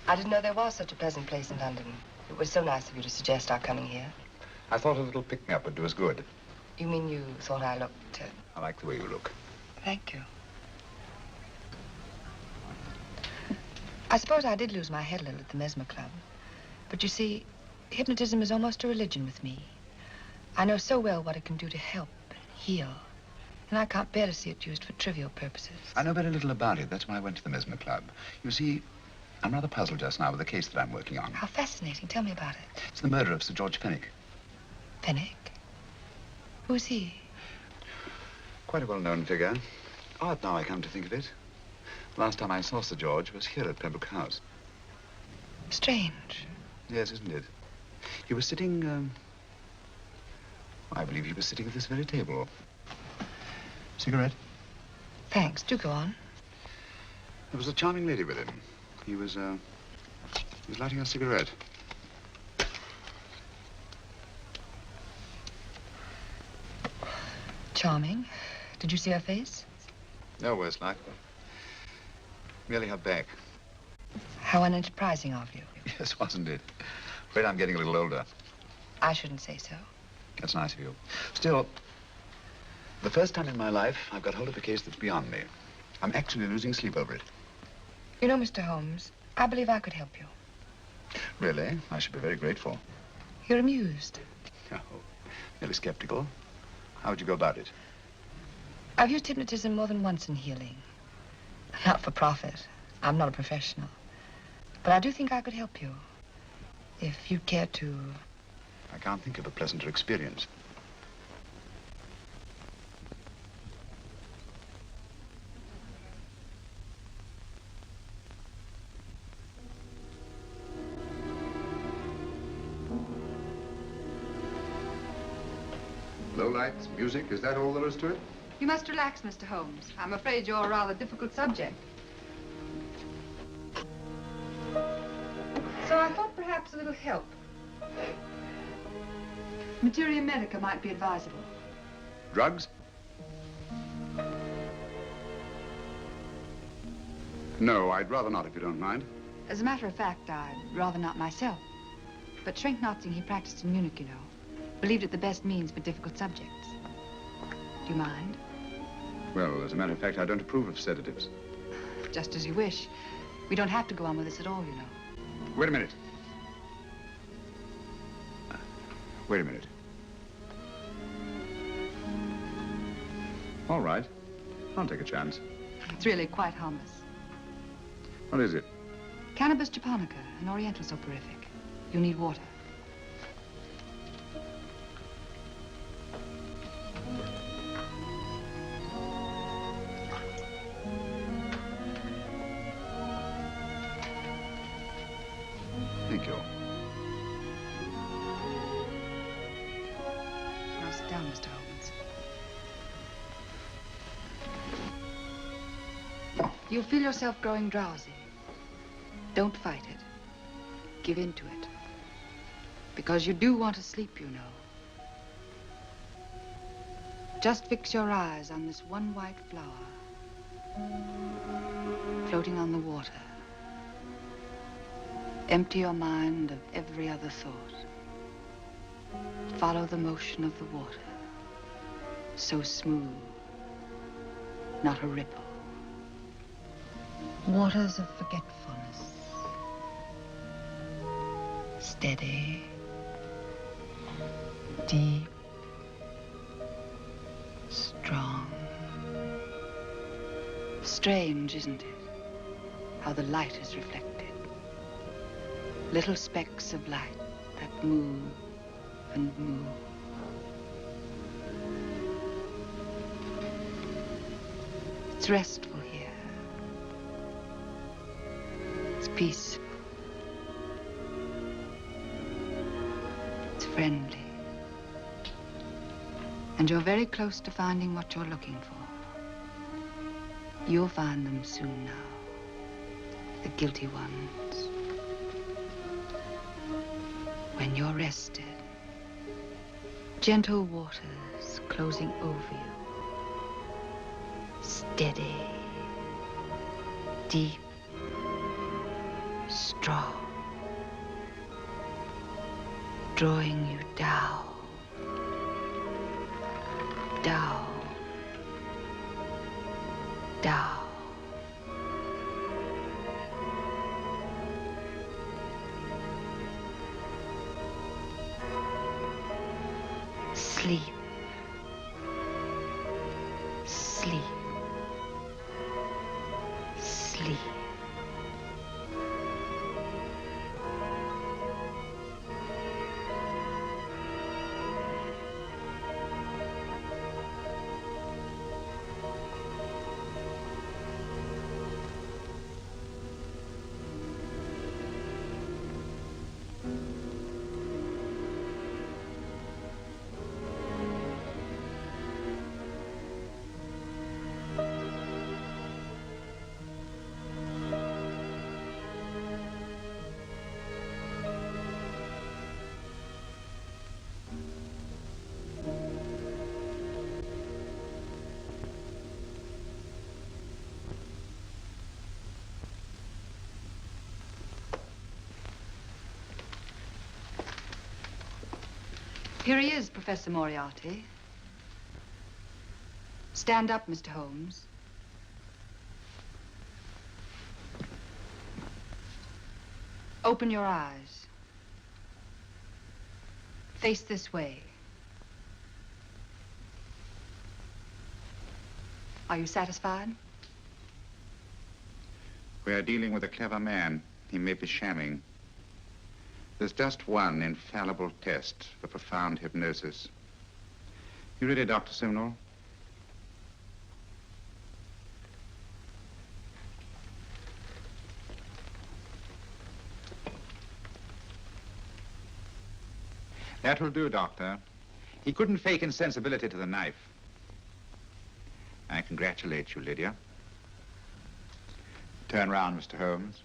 I didn't know there was such a pleasant place in London. It was so nice of you to suggest our coming here. I thought a little pick-me-up would do us good. You mean you thought I looked... I like the way you look. Thank you. I suppose I did lose my head a little at the Mesmer Club. But you see, hypnotism is almost a religion with me. I know so well what it can do to help and heal. And I can't bear to see it used for trivial purposes. I know very little about it. That's why I went to the Mesmer Club. You see, I'm rather puzzled just now with the case that I'm working on. How fascinating. Tell me about it. It's the murder of Sir George Fenwick. Fenwick? Who's he? Quite a well-known figure. Odd now I come to think of it. Last time I saw Sir George was here at Pembroke House. Strange. Yes, isn't it? He was sitting, I believe he was sitting at this very table. Cigarette? Thanks. Do go on. There was a charming lady with him. He was lighting a cigarette. Charming. Did you see her face? No, worse luck. Merely her back. How unenterprising of you. Yes, wasn't it? Afraid I'm getting a little older. I shouldn't say so. That's nice of you. Still, the first time in my life, I've got hold of a case that's beyond me. I'm actually losing sleep over it. You know, Mr. Holmes, I believe I could help you. Really? I should be very grateful. You're amused. Oh, merely skeptical. How would you go about it? I've used hypnotism more than once in healing. Not for profit. I'm not a professional. But I do think I could help you. If you'd care to... I can't think of a pleasanter experience. Low lights, music, is that all there is to it? You must relax, Mr. Holmes. I'm afraid you're a rather difficult subject. So I thought perhaps a little help. Materia medica might be advisable. Drugs? No, I'd rather not, if you don't mind. As a matter of fact, I'd rather not myself. But Schrenk-Notzing he practiced in Munich, you know, believed it the best means for difficult subjects. Do you mind? Well, as a matter of fact, I don't approve of sedatives. Just as you wish. We don't have to go on with this at all, you know. Wait a minute. Wait a minute. All right. I'll take a chance. It's really quite harmless. What is it? Cannabis japonica, an oriental soporific. You need water. Thank you. Now sit down, Mr. Holmes. Do you feel yourself growing drowsy? Don't fight it. Give in to it. Because you do want to sleep, you know. Just fix your eyes on this one white flower floating on the water. Empty your mind of every other thought. Follow the motion of the water. So smooth, not a ripple. Waters of forgetfulness. Steady, deep, strong. Strange, isn't it? How the light is reflected. Little specks of light that move and move. It's restful here. It's peaceful. It's friendly. And you're very close to finding what you're looking for. You'll find them soon now. The guilty ones. When you're rested, gentle waters closing over you. Steady, deep, strong, drawing you down, down, down. Sleep. Sleep. Sleep. Here he is, Professor Moriarty. Stand up, Mr. Holmes. Open your eyes. Face this way. Are you satisfied? We are dealing with a clever man. He may be shamming. There's just one infallible test for profound hypnosis. You ready, Dr. Simnel? That will do, Doctor. He couldn't fake insensibility to the knife. I congratulate you, Lydia. Turn round, Mr. Holmes.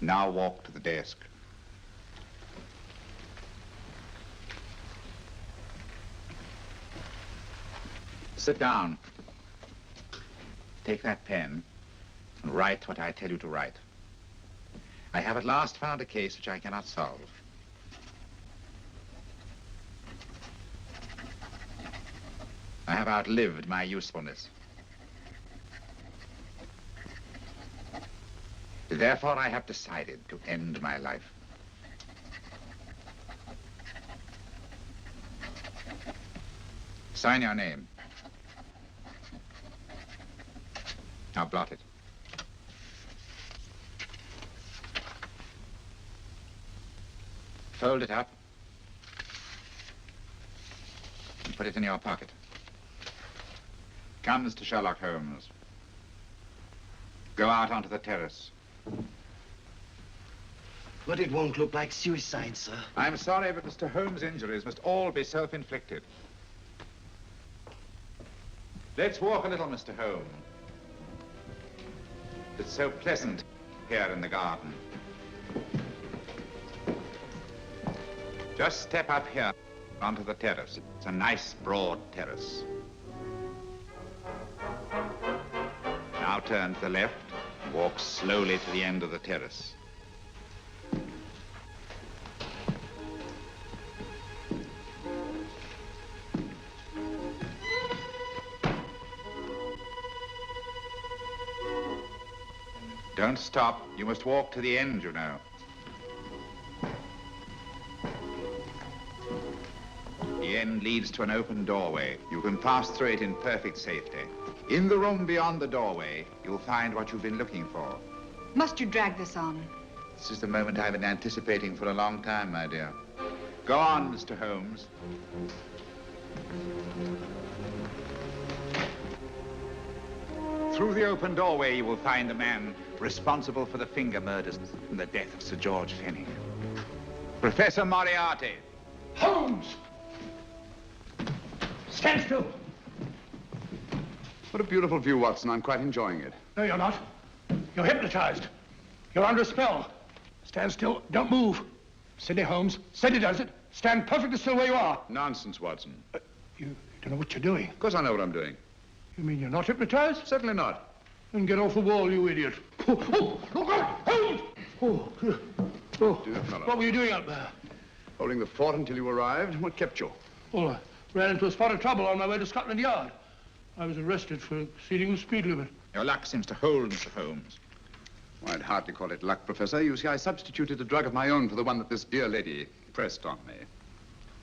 Now walk to the desk. Sit down. Take that pen and write what I tell you to write. I have at last found a case which I cannot solve. I have outlived my usefulness. Therefore, I have decided to end my life. Sign your name. Now blot it. Fold it up and put it in your pocket. Come, Mr. Sherlock Holmes. Go out onto the terrace. But it won't look like suicide, sir. I'm sorry, but Mr. Holmes' injuries must all be self-inflicted. Let's walk a little, Mr. Holmes. It's so pleasant here in the garden. Just step up here onto the terrace. It's a nice, broad terrace. Now turn to the left, walk slowly to the end of the terrace. Don't stop. You must walk to the end, you know. The end leads to an open doorway. You can pass through it in perfect safety. In the room beyond the doorway, you'll find what you've been looking for. Must you drag this on? This is the moment I've been anticipating for a long time, my dear. Go on, Mr. Holmes. Through the open doorway, you will find the man responsible for the finger murders and the death of Sir George Fenning. Professor Moriarty. Holmes! Stand still. What a beautiful view, Watson. I'm quite enjoying it. No, you're not. You're hypnotized. You're under a spell. Stand still. Don't move. Steady, Holmes. Steady does it. Stand perfectly still where you are. Nonsense, Watson. You don't know what you're doing. Of course I know what I'm doing. You mean you're not hypnotized? Certainly not. Then get off the wall, you idiot. Oh, look out! Holmes! Dear fellow. What were you doing up there? Holding the fort until you arrived. What kept you? Well, I ran into a spot of trouble on my way to Scotland Yard. I was arrested for exceeding the speed limit. Your luck seems to hold, Mr. Holmes. Well, I'd hardly call it luck, Professor. You see, I substituted a drug of my own for the one that this dear lady pressed on me.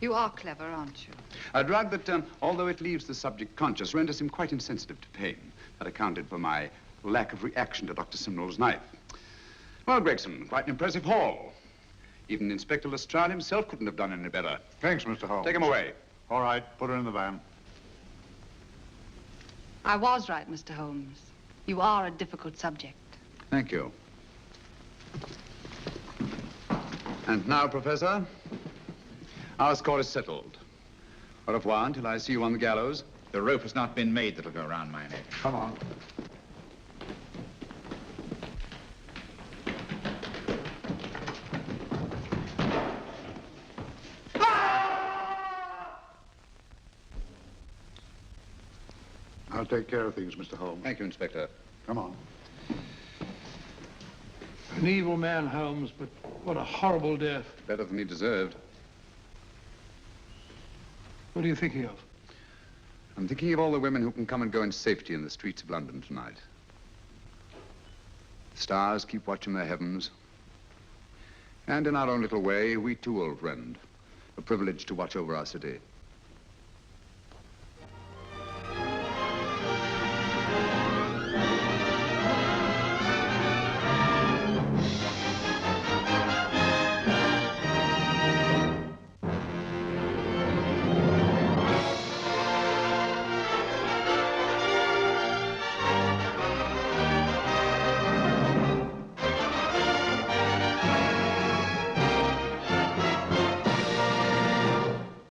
You are clever, aren't you? A drug that, although it leaves the subject conscious, renders him quite insensitive to pain. That accounted for my lack of reaction to Dr. Simnel's knife. Well, Gregson, quite an impressive haul. Even Inspector Lestrade himself couldn't have done any better. Thanks, Mr. Holmes. Take him away. All right, put her in the van. I was right, Mr. Holmes. You are a difficult subject. Thank you. And now, Professor, our score is settled. Au revoir until I see you on the gallows. The rope has not been made that'll go around my neck. Come on. I'll take care of things, Mr. Holmes. Thank you, Inspector. Come on. An evil man, Holmes, but what a horrible death. Better than he deserved. What are you thinking of? I'm thinking of all the women who can come and go in safety in the streets of London tonight. Stars keep watch in the heavens. And in our own little way, we too, old friend, are privileged to watch over our city.